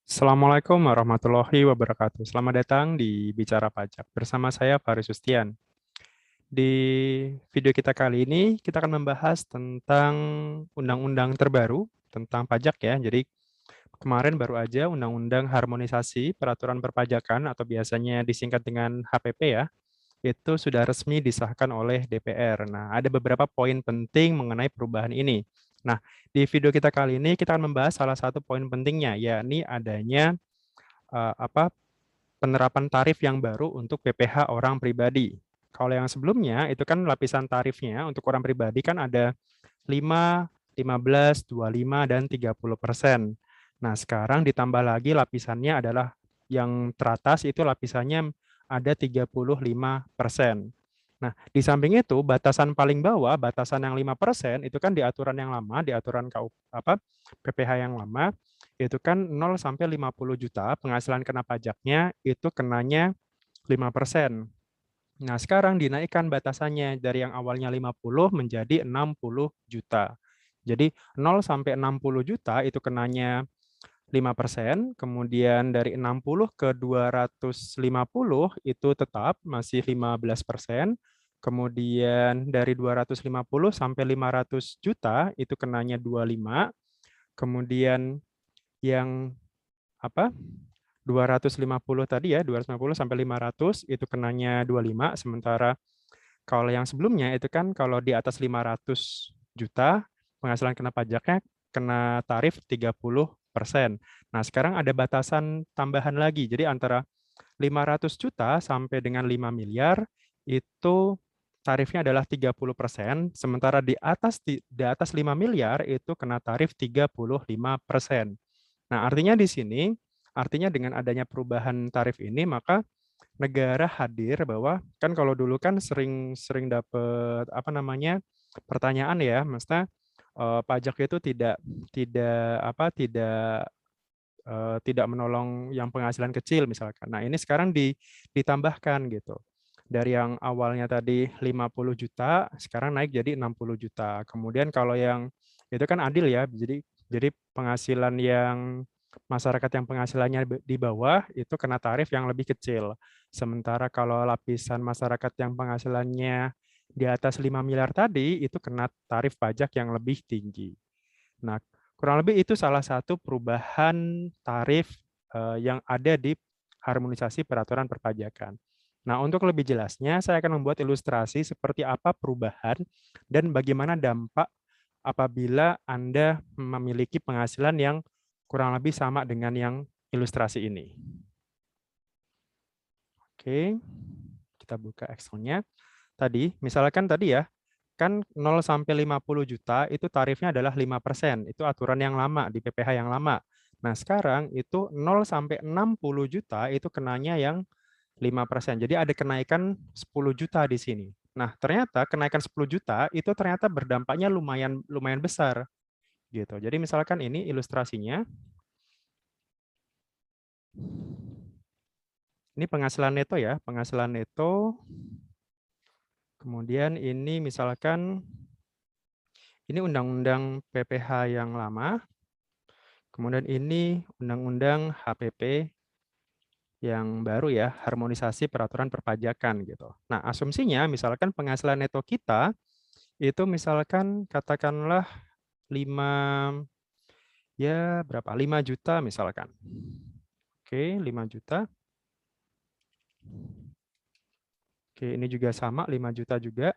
Assalamualaikum warahmatullahi wabarakatuh. Selamat datang di Bicara Pajak. Bersama saya Faris Sustian. Di video kita kali ini, kita akan membahas tentang undang-undang terbaru tentang pajak ya. Jadi kemarin baru aja Undang-Undang Harmonisasi Peraturan Perpajakan atau biasanya disingkat dengan HPP ya, itu sudah resmi disahkan oleh DPR. Nah, ada beberapa poin penting mengenai perubahan ini. Nah, di video kita kali ini kita akan membahas salah satu poin pentingnya, yakni adanya penerapan tarif yang baru untuk PPh orang pribadi. Kalau yang sebelumnya itu kan lapisan tarifnya untuk orang pribadi kan ada 5, 15, 25, dan 30%. Nah, sekarang ditambah lagi lapisannya adalah yang teratas itu lapisannya ada 35%. Nah, di samping itu batasan paling bawah, batasan yang 5% itu kan di aturan yang lama, di aturan PPh yang lama, itu kan 0 sampai 50 juta penghasilan kena pajaknya itu kenanya 5%. Nah, sekarang dinaikkan batasannya dari yang awalnya 50 menjadi 60 juta. Jadi 0 sampai 60 juta itu kenanya 5%, kemudian dari 60 ke 250 itu tetap masih 15%, kemudian dari 250 sampai 500 juta itu kenanya 25, kemudian yang apa 250 tadi ya, 250 sampai 500 itu kenanya 25, sementara kalau yang sebelumnya itu kan kalau di atas 500 juta penghasilan kena pajaknya kena tarif 30%. Nah, sekarang ada batasan tambahan lagi. Jadi antara 500 juta sampai dengan 5 miliar itu tarifnya adalah 30%, sementara di atas 5 miliar itu kena tarif 35%. Nah, artinya di sini, artinya dengan adanya perubahan tarif ini, maka negara hadir bahwa kan kalau dulu kan sering dapat apa namanya pertanyaan ya, maksudnya pajak itu tidak tidak menolong yang penghasilan kecil misalkan. Nah, ini sekarang ditambahkan gitu. Dari yang awalnya tadi 50 juta, sekarang naik jadi 60 juta. Kemudian kalau yang itu kan adil ya. Jadi penghasilan yang masyarakat yang penghasilannya di bawah itu kena tarif yang lebih kecil. Sementara kalau lapisan masyarakat yang penghasilannya di atas 5 miliar tadi itu kena tarif pajak yang lebih tinggi. Nah, kurang lebih itu salah satu perubahan tarif yang ada di harmonisasi peraturan perpajakan. Nah, untuk lebih jelasnya, saya akan membuat ilustrasi seperti apa perubahan dan bagaimana dampak apabila Anda memiliki penghasilan yang kurang lebih sama dengan yang ilustrasi ini. Oke, kita buka Excel-nya. Tadi, misalkan tadi ya, kan 0 sampai 50 juta itu tarifnya adalah 5%. Itu aturan yang lama di PPh yang lama. Nah, sekarang itu 0 sampai 60 juta itu kenanya yang 5%. Jadi ada kenaikan 10 juta di sini. Nah, ternyata kenaikan 10 juta itu ternyata berdampaknya lumayan lumayan besar gitu. Jadi misalkan ini ilustrasinya. Ini penghasilan neto ya, penghasilan neto. Kemudian ini misalkan ini undang-undang PPh yang lama. Kemudian ini undang-undang HPP yang baru ya, harmonisasi peraturan perpajakan gitu. Nah, asumsinya misalkan penghasilan neto kita itu misalkan katakanlah 5 ya berapa? 5 juta misalkan. Oke, 5 juta. Oke, ini juga sama 5 juta juga.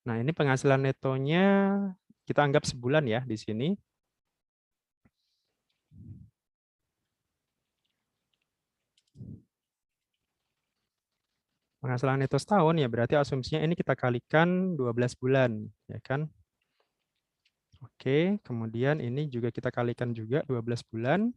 Nah, ini penghasilan netonya kita anggap sebulan ya di sini. Penghasilan neto setahun ya berarti asumsinya ini kita kalikan 12 bulan, ya kan? Oke, kemudian ini juga kita kalikan juga 12 bulan.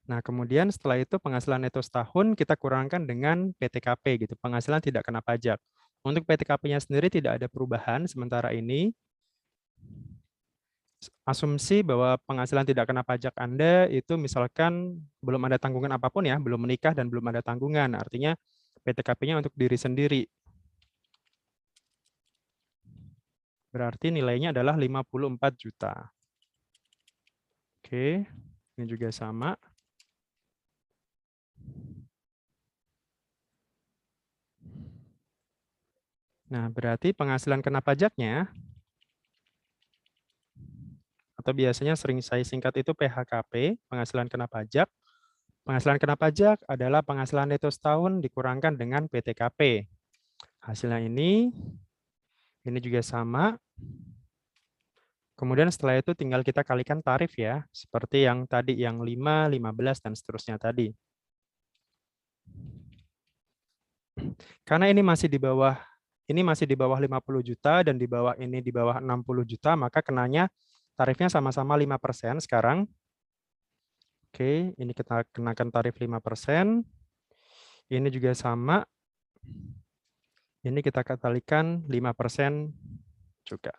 Nah, kemudian setelah itu penghasilan neto setahun kita kurangkan dengan PTKP gitu, penghasilan tidak kena pajak. Untuk PTKP-nya sendiri tidak ada perubahan sementara ini. Asumsi bahwa penghasilan tidak kena pajak Anda itu misalkan belum ada tanggungan apapun ya, belum menikah dan belum ada tanggungan. Artinya PTKP-nya untuk diri sendiri. Berarti nilainya adalah 54 juta. Oke, ini juga sama. Nah, berarti penghasilan kena pajaknya, atau biasanya sering saya singkat itu PHKP, penghasilan kena pajak. Penghasilan kena pajak adalah penghasilan neto setahun dikurangkan dengan PTKP. Hasilnya ini juga sama. Kemudian setelah itu tinggal kita kalikan tarif ya, seperti yang tadi, yang 5, 15, dan seterusnya tadi. Karena ini masih di bawah 50 juta dan di bawah ini di bawah 60 juta, maka kenanya tarifnya sama-sama 5% sekarang. Oke, ini kita kenakan tarif 5%. Ini juga sama. Ini kita kalikan 5% juga.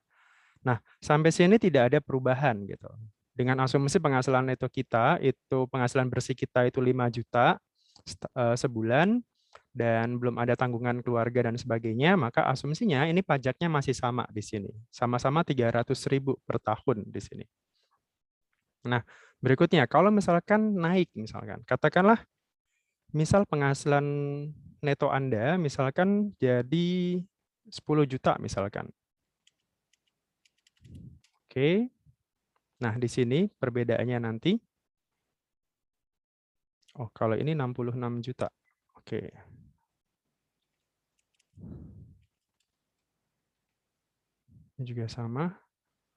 Nah, sampai sini tidak ada perubahan gitu. Dengan asumsi penghasilan neto kita, itu penghasilan bersih kita itu 5 juta sebulan, dan belum ada tanggungan keluarga dan sebagainya, maka asumsinya ini pajaknya masih sama di sini. Sama-sama 300.000 per tahun di sini. Nah, berikutnya, kalau misalkan naik, misalkan, katakanlah, misal penghasilan neto Anda, misalkan jadi 10 juta, misalkan. Oke. Nah, di sini perbedaannya nanti. Oh, kalau ini 66 juta. Oke. Ini juga sama.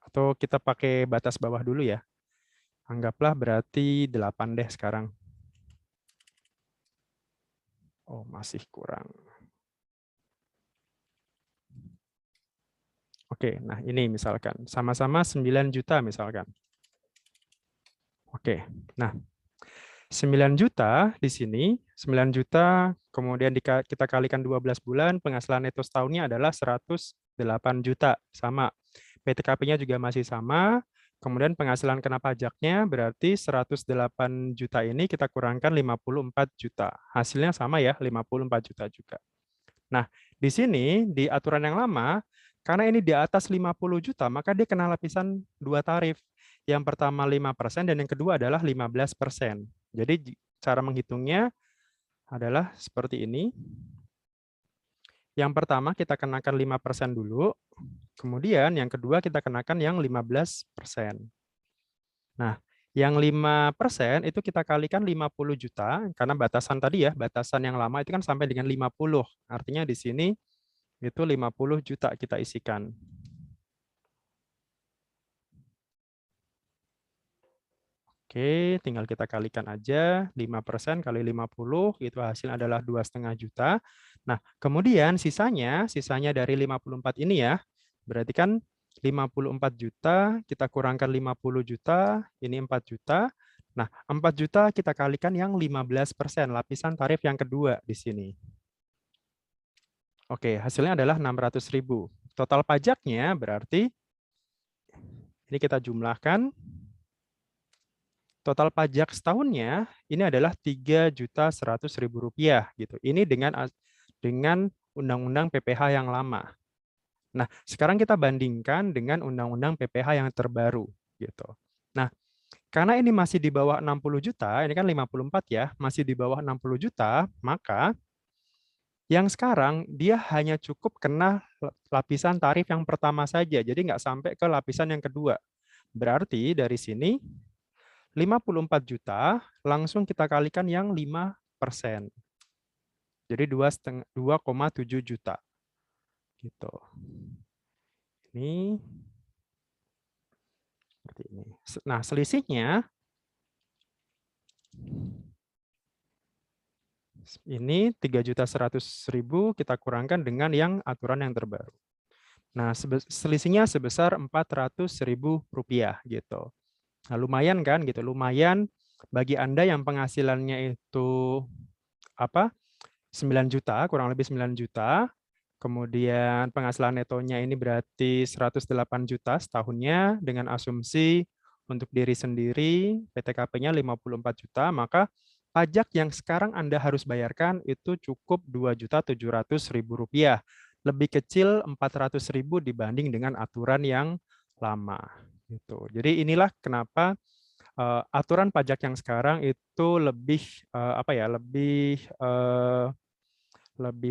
Atau kita pakai batas bawah dulu ya. Anggaplah berarti 8 deh sekarang. Oh, masih kurang. Oke, nah ini misalkan. Sama-sama 9 juta misalkan. Oke, nah 9 juta di sini, 9 juta, kemudian kita kalikan 12 bulan, penghasilan neto setahunnya adalah 108 juta. Sama. PTKP-nya juga masih sama. Kemudian penghasilan kena pajaknya berarti 108 juta ini kita kurangkan 54 juta. Hasilnya sama ya, 54 juta juga. Nah, di sini di aturan yang lama, karena ini di atas 50 juta, maka dia kena lapisan 2 tarif. Yang pertama 5% dan yang kedua adalah 15%. Jadi cara menghitungnya adalah seperti ini. Yang pertama kita kenakan 5% dulu, kemudian yang kedua kita kenakan yang 15%. Nah, yang 5% itu kita kalikan 50 juta, karena batasan tadi ya, batasan yang lama itu kan sampai dengan 50. Artinya di sini itu 50 juta kita isikan. Oke, tinggal kita kalikan aja, 5% kali 50, itu hasilnya adalah 2,5 juta. Nah, kemudian sisanya dari 54 ini ya, berarti kan 54 juta, kita kurangkan 50 juta, ini 4 juta. Nah, 4 juta kita kalikan yang 15%, lapisan tarif yang kedua di sini. Oke, hasilnya adalah 600.000. Total pajaknya berarti, ini kita jumlahkan, total pajak setahunnya ini adalah Rp3.100.000 gitu. Ini dengan undang-undang PPh yang lama. Nah, sekarang kita bandingkan dengan undang-undang PPh yang terbaru gitu. Nah, karena ini masih di bawah 60 juta, ini kan 54 ya, masih di bawah 60 juta, maka yang sekarang dia hanya cukup kena lapisan tarif yang pertama saja, jadi nggak sampai ke lapisan yang kedua. Berarti dari sini 54 juta, langsung kita kalikan yang 5%. Jadi 2,7 juta. Gitu. Ini seperti ini. Nah, selisihnya ini 3.100.000 kita kurangkan dengan yang aturan yang terbaru. Nah, selisihnya sebesar Rp400.000 gitu. Nah, lumayan kan gitu, lumayan bagi Anda yang penghasilannya itu 9 juta, kurang lebih 9 juta. Kemudian penghasilan netonya ini berarti 108 juta setahunnya dengan asumsi untuk diri sendiri PTKP-nya 54 juta, maka pajak yang sekarang Anda harus bayarkan itu cukup Rp2.700.000. lebih kecil 400.000 dibanding dengan aturan yang lama. Gitu. Jadi inilah kenapa aturan pajak yang sekarang itu lebih apa ya, lebih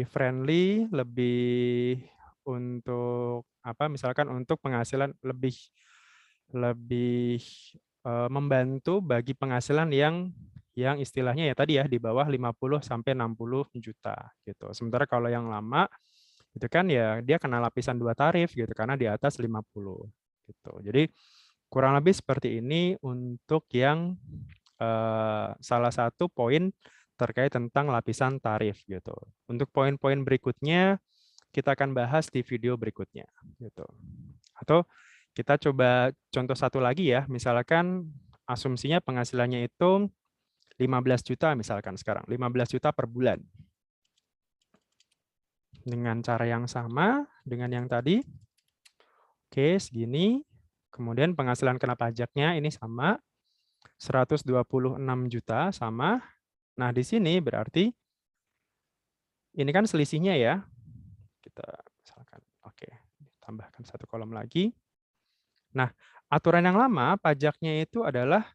friendly, lebih untuk apa, misalkan untuk penghasilan lebih lebih membantu bagi penghasilan yang istilahnya ya tadi ya di bawah 50 sampai 60 juta gitu. Sementara kalau yang lama itu kan ya dia kena lapisan 2 tarif gitu karena di atas 50 gitu. Jadi kurang lebih seperti ini untuk yang salah satu poin terkait tentang lapisan tarif gitu. Untuk poin-poin berikutnya kita akan bahas di video berikutnya gitu. Atau kita coba contoh satu lagi ya, misalkan asumsinya penghasilannya itu 15 juta misalkan sekarang, 15 juta per bulan. Dengan cara yang sama dengan yang tadi. Oke, segini. Kemudian penghasilan kena pajaknya ini sama, 126 juta sama. Nah, di sini berarti ini kan selisihnya ya. Kita misalkan, oke, tambahkan satu kolom lagi. Nah, aturan yang lama pajaknya itu adalah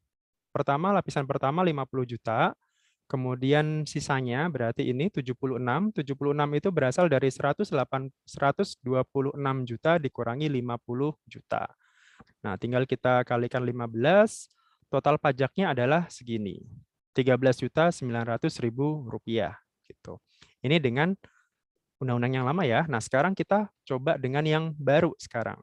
pertama lapisan pertama 50 juta, kemudian sisanya berarti ini 76. 76 itu berasal dari 126 juta dikurangi 50 juta. Nah, tinggal kita kalikan 15, total pajaknya adalah segini. 13.900.000 rupiah gitu. Ini dengan undang-undang yang lama ya. Nah, sekarang kita coba dengan yang baru sekarang.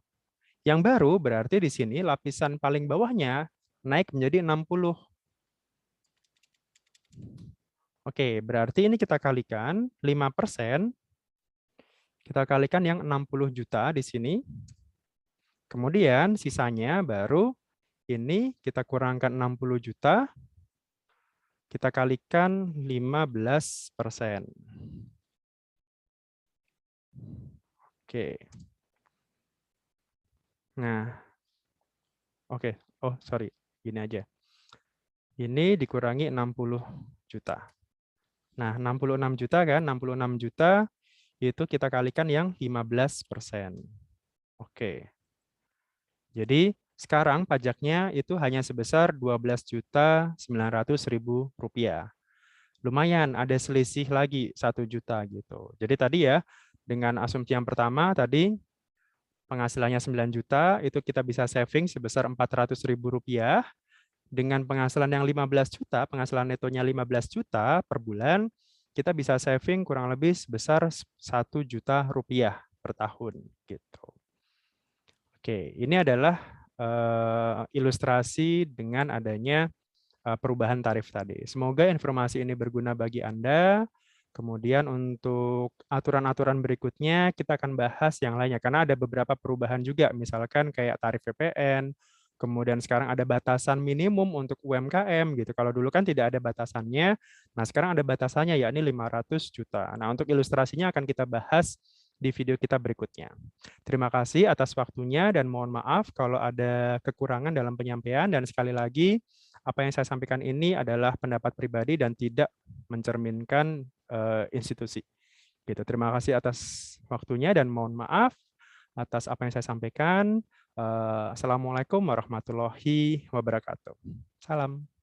Yang baru berarti di sini lapisan paling bawahnya naik menjadi 60. Oke, berarti ini kita kalikan 5%, kita kalikan yang 60 juta di sini. Kemudian sisanya baru ini kita kurangkan 60 juta, kita kalikan 15%. Oke. Nah, oke. Oh, sorry. Gini aja. Ini dikurangi 60 juta. Nah, 66 juta kan, 66 juta itu kita kalikan yang 15%. Oke. Jadi sekarang pajaknya itu hanya sebesar 12.900.000 rupiah. Lumayan, ada selisih lagi 1 juta gitu. Jadi tadi ya, dengan asumsi yang pertama tadi penghasilannya 9 juta, itu kita bisa saving sebesar 400.000 rupiah. Dengan penghasilan yang 15 juta, penghasilan netonya 15 juta per bulan, kita bisa saving kurang lebih sebesar 1 juta rupiah per tahun gitu. Oke, ini adalah ilustrasi dengan adanya perubahan tarif tadi. Semoga informasi ini berguna bagi Anda. Kemudian untuk aturan-aturan berikutnya kita akan bahas yang lainnya karena ada beberapa perubahan juga, misalkan kayak tarif PPN, kemudian sekarang ada batasan minimum untuk UMKM gitu. Kalau dulu kan tidak ada batasannya, nah sekarang ada batasannya yakni 500 juta. Nah, untuk ilustrasinya akan kita bahas di video kita berikutnya. Terima kasih atas waktunya dan mohon maaf kalau ada kekurangan dalam penyampaian, dan sekali lagi apa yang saya sampaikan ini adalah pendapat pribadi dan tidak mencerminkan institusi. Gitu. Terima kasih atas waktunya dan mohon maaf atas apa yang saya sampaikan. Assalamualaikum warahmatullahi wabarakatuh. Salam.